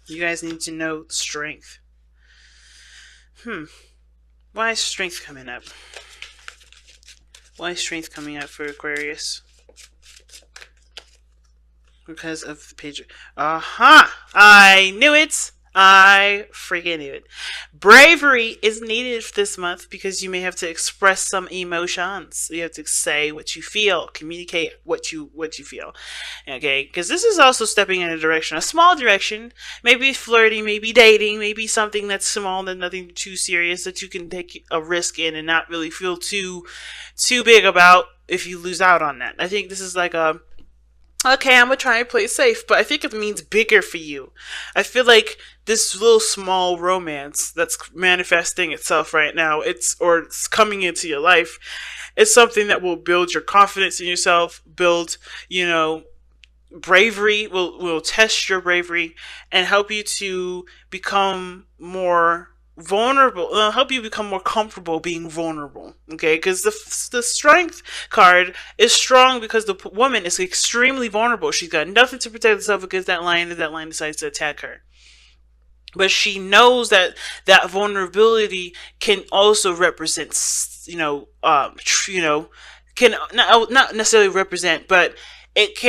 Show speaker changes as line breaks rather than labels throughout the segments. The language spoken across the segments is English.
You guys need to know strength. Why is strength coming up? Why is strength coming up for Aquarius? Because of the page. Aha! I knew it! I freaking knew it. Bravery is needed this month because you may have to express some emotions. You have to say what you feel, communicate what you feel. Okay, because this is also stepping in a direction, a small direction, maybe flirting, maybe dating, maybe something that's small and nothing too serious that you can take a risk in and not really feel too big about if you lose out on that. I think this is like a okay, I'm gonna try and play safe, but I think it means bigger for you. I feel like this little small romance that's manifesting itself right now, it's coming into your life. It's something that will build your confidence in yourself, build, bravery, will test your bravery and help you to become more vulnerable, help you become more comfortable being vulnerable. Okay, because the strength card is strong because the woman is extremely vulnerable. She's got nothing to protect herself against that lion if that lion decides to attack her, but she knows that that vulnerability can also represent, can not necessarily represent, but it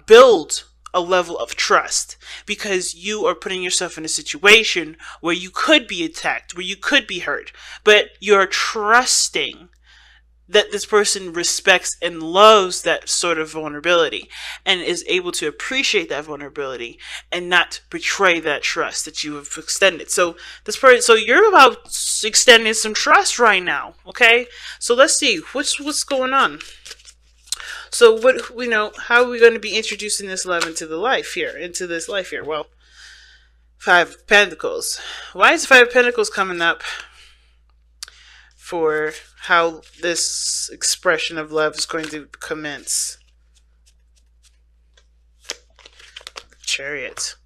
build a level of trust because you are putting yourself in a situation where you could be attacked, where you could be hurt, but you're trusting that this person respects and loves that sort of vulnerability and is able to appreciate that vulnerability and not betray that trust that you have extended. So so you're about extending some trust right now. Okay, so let's see what's going on. So how are we going to be introducing this love into this life here? Well, Five of Pentacles. Why is the Five of Pentacles coming up for how this expression of love is going to commence? Chariot.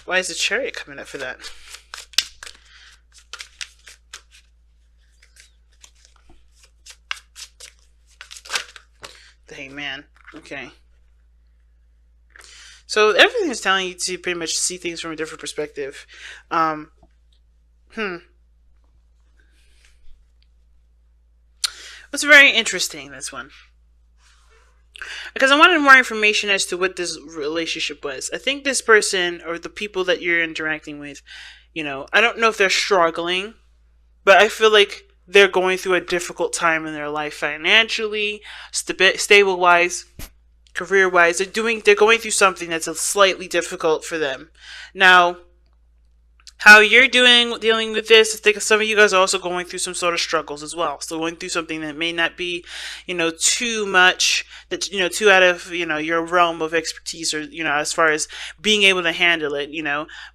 Why is the Chariot coming up for that? The Hangman. Okay. So everything is telling you to pretty much see things from a different perspective. What's very interesting, this one. Because I wanted more information as to what this relationship was. I think this person or the people that you're interacting with, I don't know if they're struggling, but I feel like they're going through a difficult time in their life financially, stable wise, career wise. They're going through something that's slightly difficult for them. Now, how you're dealing with this, I think some of you guys are also going through some sort of struggles as well. So going through something that may not be, too much, that, too out of, your realm of expertise or, as far as being able to handle it,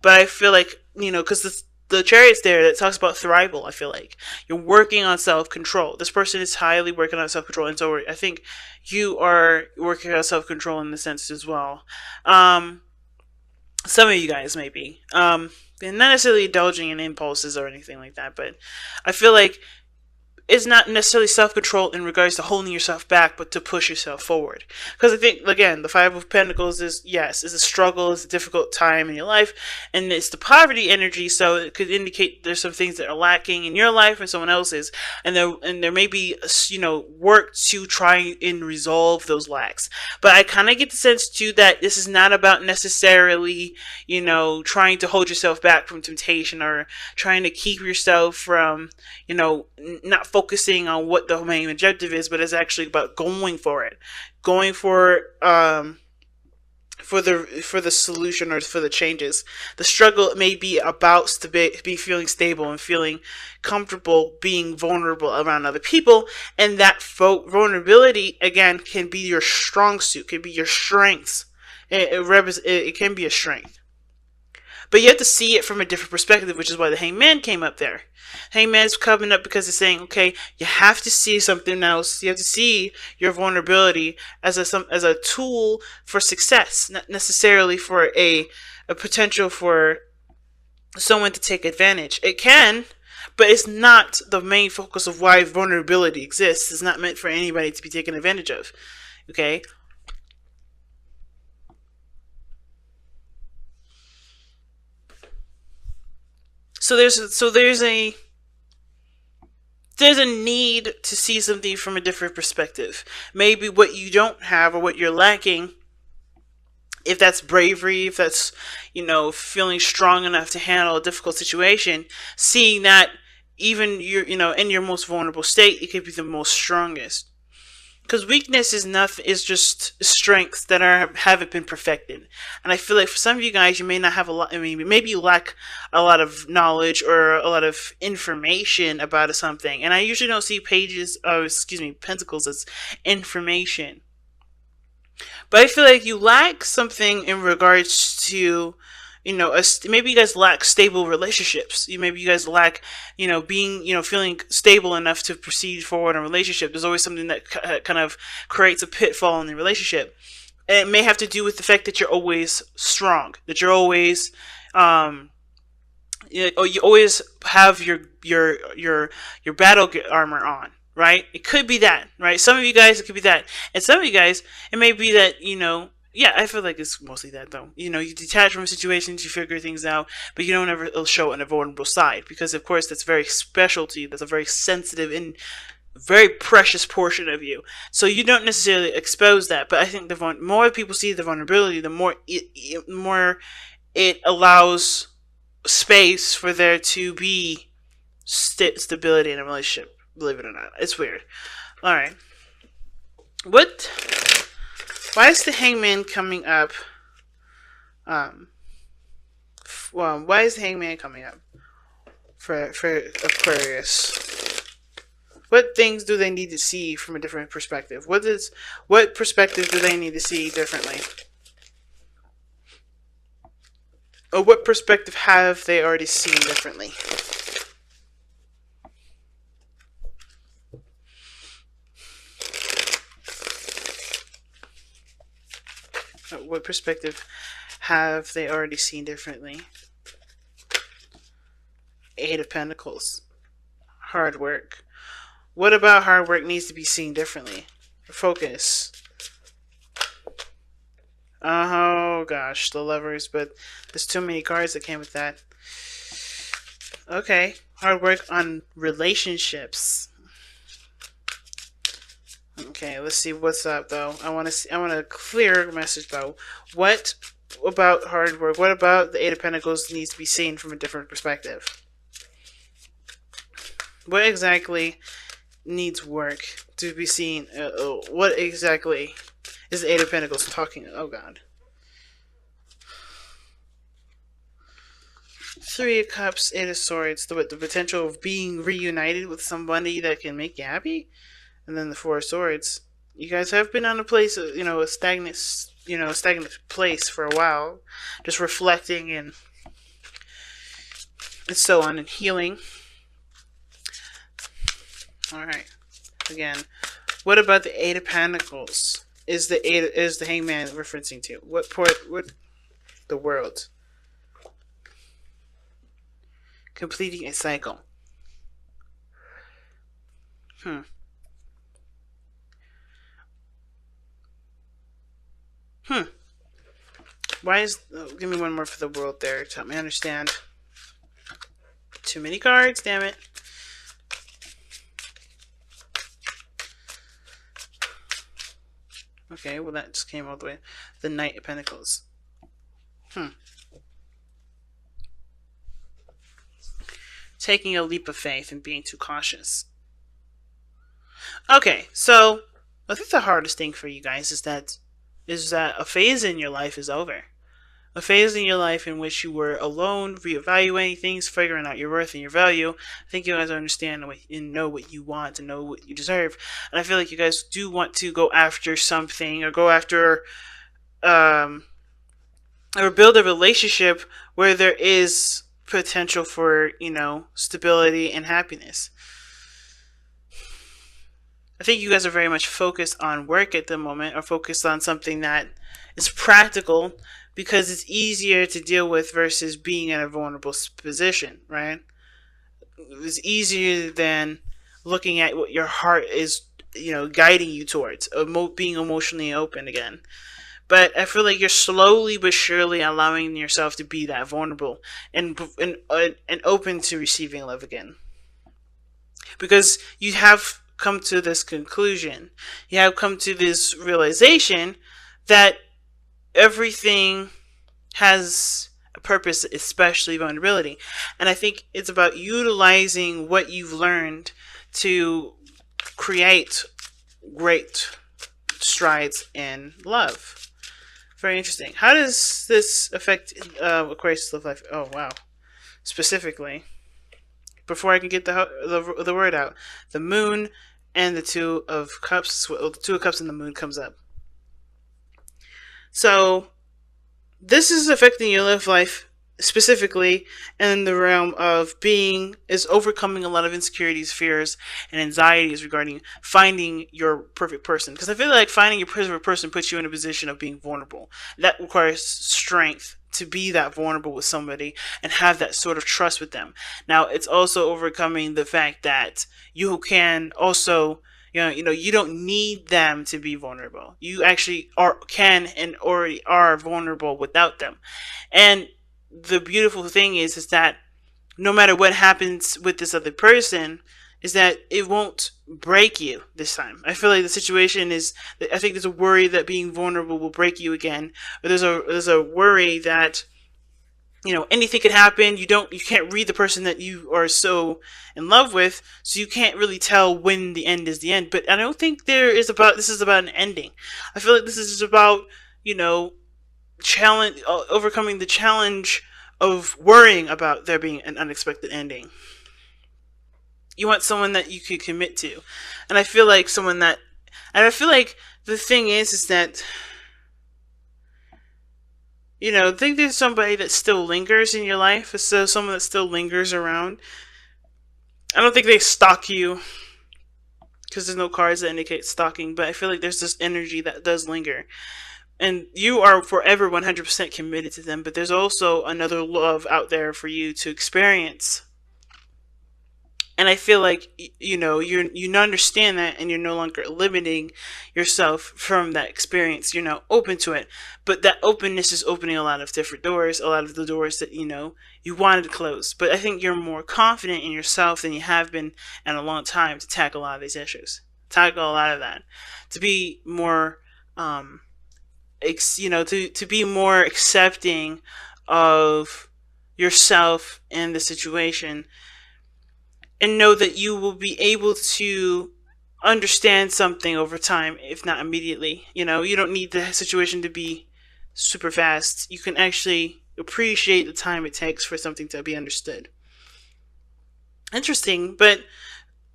But I feel like, because the Chariot's there that talks about thrival. I feel like you're working on self-control. This person is highly working on self-control, and so I think you are working on self-control in the sense as well. Some of you guys maybe, and not necessarily indulging in impulses or anything like that, but I feel like it's not necessarily self-control in regards to holding yourself back, but to push yourself forward. Because I think, again, the Five of Pentacles is a struggle, it's a difficult time in your life, and it's the poverty energy, so it could indicate there's some things that are lacking in your life and someone else's, and there may be, work to try and resolve those lacks. But I kind of get the sense, too, that this is not about necessarily, trying to hold yourself back from temptation or trying to keep yourself from, not focusing on what the main objective is, but it's actually about going for it, going for the solution or for the changes. The struggle may be about be feeling stable and feeling comfortable being vulnerable around other people, and that vulnerability again can be your strong suit, can be your strengths. It can be a strength. But you have to see it from a different perspective, which is why the Hangman came up there. Hangman's coming up because it's saying, okay, you have to see something else. You have to see your vulnerability as a tool for success, not necessarily for a potential for someone to take advantage. It can, but it's not the main focus of why vulnerability exists. It's not meant for anybody to be taken advantage of. Okay. So there's a need to see something from a different perspective. Maybe what you don't have or what you're lacking, if that's bravery, if that's, feeling strong enough to handle a difficult situation, seeing that even in your most vulnerable state, it could be the most strongest. Because weakness is nothing, is just strengths that haven't been perfected. And I feel like for some of you guys, you may not have a lot. I mean, maybe you lack a lot of knowledge or a lot of information about something. And I usually don't see pentacles as information. But I feel like you lack something in regards to, maybe you guys lack stable relationships. Maybe you guys lack, being, feeling stable enough to proceed forward in a relationship. There's always something that kind of creates a pitfall in the relationship. And it may have to do with the fact that you're always strong, that you're always, you always have your battle armor on. Right? It could be that, right? Some of you guys, it could be that. And some of you guys, it may be that, yeah, I feel like it's mostly that, though. You detach from situations, you figure things out, but you don't ever show it on a vulnerable side. Because, of course, that's very special to you. That's a very sensitive and very precious portion of you. So you don't necessarily expose that. But I think the more people see the vulnerability, the more it allows space for there to be stability in a relationship. Believe it or not. It's weird. Alright. Why is the Hangman coming up? Why is the Hangman coming up for Aquarius? What things do they need to see from a different perspective? What perspective do they need to see differently? Or what perspective have they already seen differently? What perspective have they already seen differently? Eight of Pentacles. Hard work. What about hard work needs to be seen differently? Focus. Oh gosh, the Lovers, but there's too many cards that came with that. Okay, hard work on relationships. Okay, let's see what's up though. I want a clear message though. What about hard work? What about the Eight of Pentacles needs to be seen from a different perspective? What exactly needs work to be seen? What exactly is the Eight of Pentacles talking? Oh God. Three of Cups, Eight of Swords. The potential of being reunited with somebody that can make you happy. And then the Four of Swords. You guys have been on a place, a stagnant place for a while, just reflecting and so on, and healing. All right. Again, what about the Eight of Pentacles? Is the Hangman referencing to? What the World? Completing a cycle. Why is... give me one more for the World there to help me understand. Too many cards, damn it. Okay, well that just came all the way. The Knight of Pentacles. Taking a leap of faith and being too cautious. Okay, so I think the hardest thing for you guys is that a phase in your life is over. A phase in your life in which you were alone, reevaluating things, figuring out your worth and your value. I think you guys understand and know what you want and know what you deserve. And I feel like you guys do want to go after something, or go after, or build a relationship where there is potential for, stability and happiness. I think you guys are very much focused on work at the moment, or focused on something that is practical, because it's easier to deal with versus being in a vulnerable position, right? It's easier than looking at what your heart is guiding you towards being emotionally open again. But I feel like you're slowly but surely allowing yourself to be that vulnerable and open to receiving love again, because you have come to this conclusion, you have come to this realization that everything has a purpose, especially vulnerability. And I think it's about utilizing what you've learned to create great strides in love. Very interesting. How does this affect Aquarius love life? Oh wow! Specifically, before I can get the word out, the moon and the two of cups. Well, the two of cups and the moon comes up. So this is affecting your love life specifically in the realm of overcoming a lot of insecurities, fears, and anxieties regarding finding your perfect person. Because I feel like finding your perfect person puts you in a position of being vulnerable. That requires strength to be that vulnerable with somebody and have that sort of trust with them. Now, it's also overcoming the fact that you can also you don't need them to be vulnerable. You actually can and already are vulnerable without them. And the beautiful thing is that no matter what happens with this other person, is that it won't break you this time. I feel like the situation is, I think there's a worry that being vulnerable will break you again. Or there's a worry that anything could happen. You can't read the person that you are so in love with, so you can't really tell when the end is the end. But I don't think this is about an ending. I feel like this is just about overcoming the challenge of worrying about there being an unexpected ending. You want someone that you could commit to, and I feel like the thing is that I think there's somebody that still lingers in your life. So someone that still lingers around. I don't think they stalk you, because there's no cards that indicate stalking, but I feel like there's this energy that does linger. And you are forever 100% committed to them, but there's also another love out there for you to experience. And I feel like you understand that, and you're no longer limiting yourself from that experience. You're now open to it, but that openness is opening a lot of different doors, a lot of the doors that you wanted to close. But I think you're more confident in yourself than you have been in a long time to tackle a lot of these issues, tackle a lot of that, to be more to be more accepting of yourself and the situation, and know that you will be able to understand something over time, if not immediately. You don't need the situation to be super fast. You can actually appreciate the time it takes for something to be understood. Interesting, but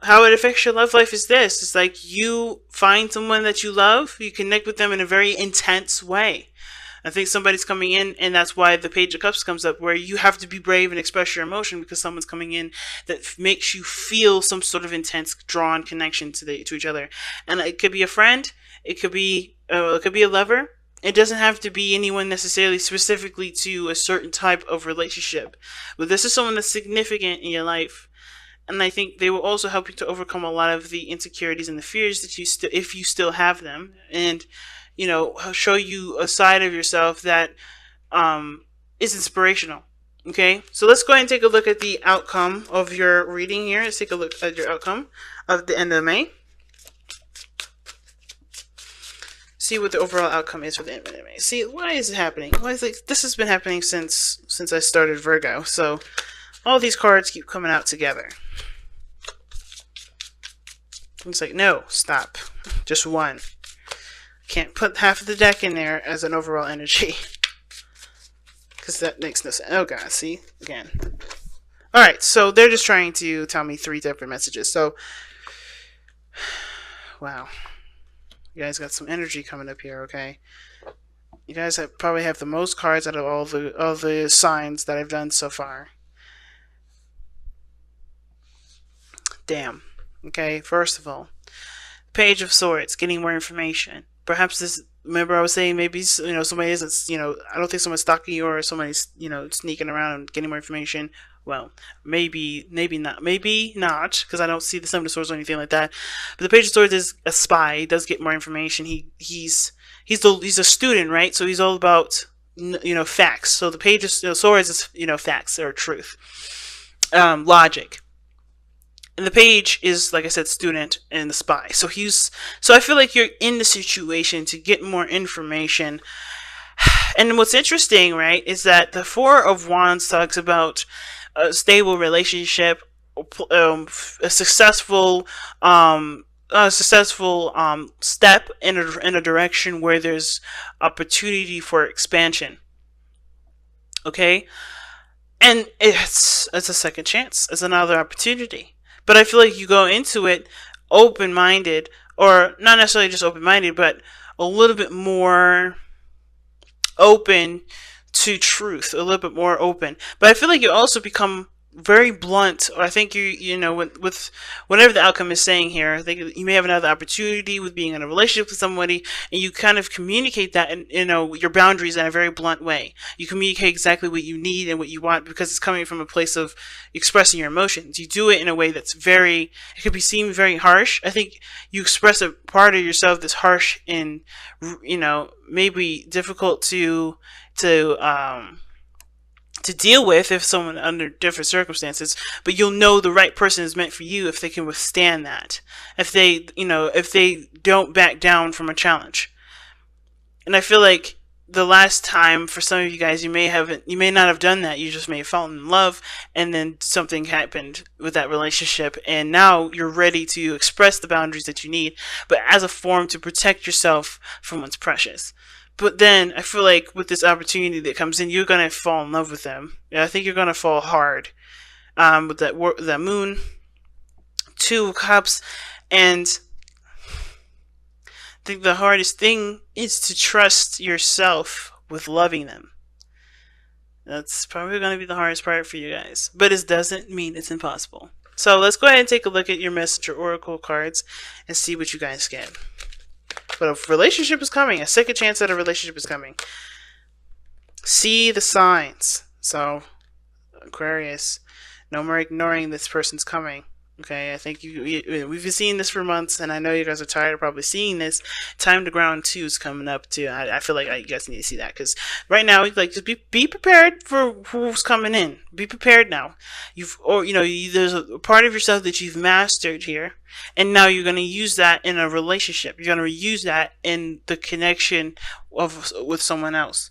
how it affects your love life is this. It's like you find someone that you love, you connect with them in a very intense way. I think somebody's coming in, and that's why the Page of Cups comes up, where you have to be brave and express your emotion, because someone's coming in that makes you feel some sort of intense, drawn connection to each other. And it could be a friend, it could be a lover. It doesn't have to be anyone necessarily specifically to a certain type of relationship, but this is someone that's significant in your life. And I think they will also help you to overcome a lot of the insecurities and the fears that if you still have them, and show you a side of yourself that is inspirational. Okay, so let's go ahead and take a look at the outcome of your reading here. Let's take a look at your outcome of the end of May. See what the overall outcome is for the end of May. See, why is it happening? Well, I think this has been happening since I started Virgo. So all these cards keep coming out together. It's like, no, stop. Just one. Can't put half of the deck in there as an overall energy, because that makes no sense. Oh god, see? Again. Alright, so they're just trying to tell me 3 different messages. So, wow. You guys got some energy coming up here, okay? You guys probably have the most cards out of all the signs that I've done so far. Damn. Okay, first of all, Page of Swords, getting more information. Perhaps this Remember, I was saying maybe somebody isn't. I don't think someone's stalking you or somebody's sneaking around and getting more information. Well, maybe not, because I don't see the Seven of Swords or anything like that. But the Page of Swords is a spy. He does get more information. He's a student, right? So he's all about facts. So the Page of Swords is facts or truth, logic. And the page is, like I said, student and the spy. So I feel like you're in the situation to get more information. And what's interesting, right, is that the Four of Wands talks about a stable relationship, a successful step in a direction where there's opportunity for expansion. Okay, and it's a second chance. It's another opportunity. But I feel like you go into it open-minded, or not necessarily just open-minded, but a little bit more open to truth, a little bit more open. But I feel like you also become very blunt, or I think with whatever the outcome is saying here, I think you may have another opportunity with being in a relationship with somebody, and you kind of communicate that and your boundaries in a very blunt way. You communicate exactly what you need and what you want, because it's coming from a place of expressing your emotions. You do it in a way that's it could be seen very harsh. I think you express a part of yourself that's harsh and maybe difficult to deal with if someone under different circumstances, but you'll know the right person is meant for you if they can withstand that, if they don't back down from a challenge. And I feel like the last time for some of you guys, you may not have done that. You just may have fallen in love, and then something happened with that relationship, and now you're ready to express the boundaries that you need, but as a form to protect yourself from what's precious. But then I feel like with this opportunity that comes in, you're gonna fall in love with them. Yeah, I think you're gonna fall hard with that moon, 2 of Cups, and I think the hardest thing is to trust yourself with loving them. That's probably gonna be the hardest part for you guys, but it doesn't mean it's impossible. So let's go ahead and take a look at your Messenger Oracle cards and see what you guys get. But a relationship is coming. A second chance at a relationship is coming. See the signs. So, Aquarius, no more ignoring this person's coming. Okay, I think we've been seeing this for months, and I know you guys are tired of probably seeing this. Time to Ground 2 is coming up too. I feel like you guys need to see that, because right now, like, just be prepared for who's coming in. Be prepared now. There's a part of yourself that you've mastered here, and now you're going to use that in a relationship. You're going to use that in the connection with someone else.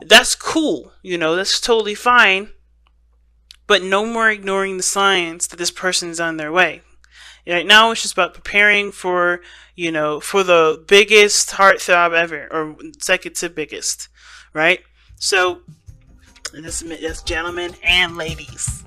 That's cool. That's totally fine. But no more ignoring the signs that this person is on their way. Right now, it's just about preparing for the biggest heartthrob ever, or second to biggest, right? So, that's gentlemen and ladies.